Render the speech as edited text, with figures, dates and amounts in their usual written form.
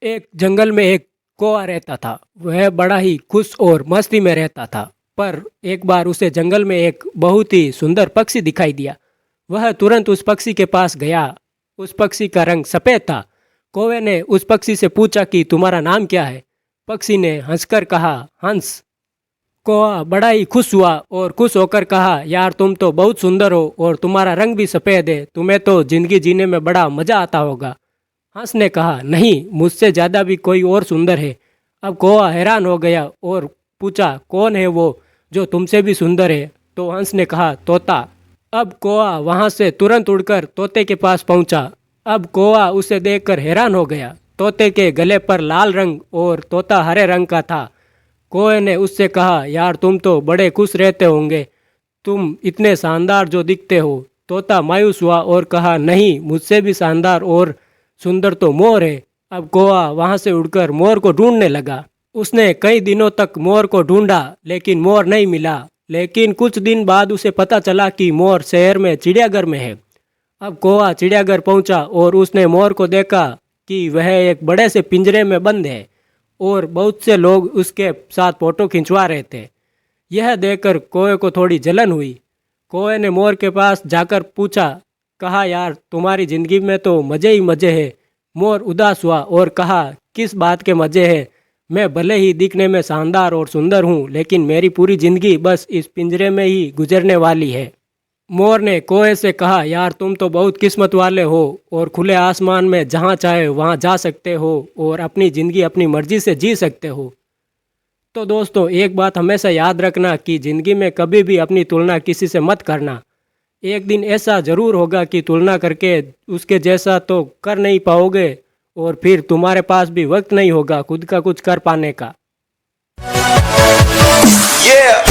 एक जंगल में एक कौआ रहता था। वह बड़ा ही खुश और मस्ती में रहता था। पर एक बार उसे जंगल में एक बहुत ही सुंदर पक्षी दिखाई दिया। वह तुरंत उस पक्षी के पास गया। उस पक्षी का रंग सफ़ेद था। कौवे ने उस पक्षी से पूछा कि तुम्हारा नाम क्या है। पक्षी ने हंसकर कहा, हंस। कौआ बड़ा ही खुश हुआ और खुश होकर कहा, यार तुम तो बहुत सुंदर हो और तुम्हारा रंग भी सफ़ेद है, तुम्हें तो जिंदगी जीने में बड़ा मज़ा आता होगा। हंस ने कहा, नहीं, मुझसे ज़्यादा भी कोई और सुंदर है। अब कौआ हैरान हो गया और पूछा, कौन है वो जो तुमसे भी सुंदर है। तो हंस ने कहा, तोता। अब कौआ वहाँ से तुरंत उड़कर तोते के पास पहुँचा। अब कौआ उसे देखकर हैरान हो गया। तोते के गले पर लाल रंग और तोता हरे रंग का था। कौए ने उससे कहा, यार तुम तो बड़े खुश रहते होंगे, तुम इतने शानदार जो दिखते हो। तोता मायूस हुआ और कहा, नहीं, मुझसे भी शानदार और सुंदर तो मोर है। अब कौआ वहाँ से उड़कर मोर को ढूंढने लगा। उसने कई दिनों तक मोर को ढूंढा लेकिन मोर नहीं मिला। लेकिन कुछ दिन बाद उसे पता चला कि मोर शहर में चिड़ियाघर में है। अब कौआ चिड़ियाघर पहुंचा और उसने मोर को देखा कि वह एक बड़े से पिंजरे में बंद है और बहुत से लोग उसके साथ फोटो खिंचवा रहे थे। यह देखकर कौए को थोड़ी जलन हुई। कौए ने मोर के पास जाकर पूछा, कहा, यार तुम्हारी ज़िंदगी में तो मज़े ही मज़े हैं। मोर उदास हुआ और कहा, किस बात के मज़े हैं, मैं भले ही दिखने में शानदार और सुंदर हूँ लेकिन मेरी पूरी ज़िंदगी बस इस पिंजरे में ही गुजरने वाली है। मोर ने कौए से कहा, यार तुम तो बहुत किस्मत वाले हो और खुले आसमान में जहाँ चाहे वहाँ जा सकते हो और अपनी ज़िंदगी अपनी मर्जी से जी सकते हो। तो दोस्तों, एक बात हमेशा याद रखना कि ज़िंदगी में कभी भी अपनी तुलना किसी से मत करना। एक दिन ऐसा ज़रूर होगा कि तुलना करके उसके जैसा तो कर नहीं पाओगे और फिर तुम्हारे पास भी वक्त नहीं होगा खुद का कुछ कर पाने का। Yeah.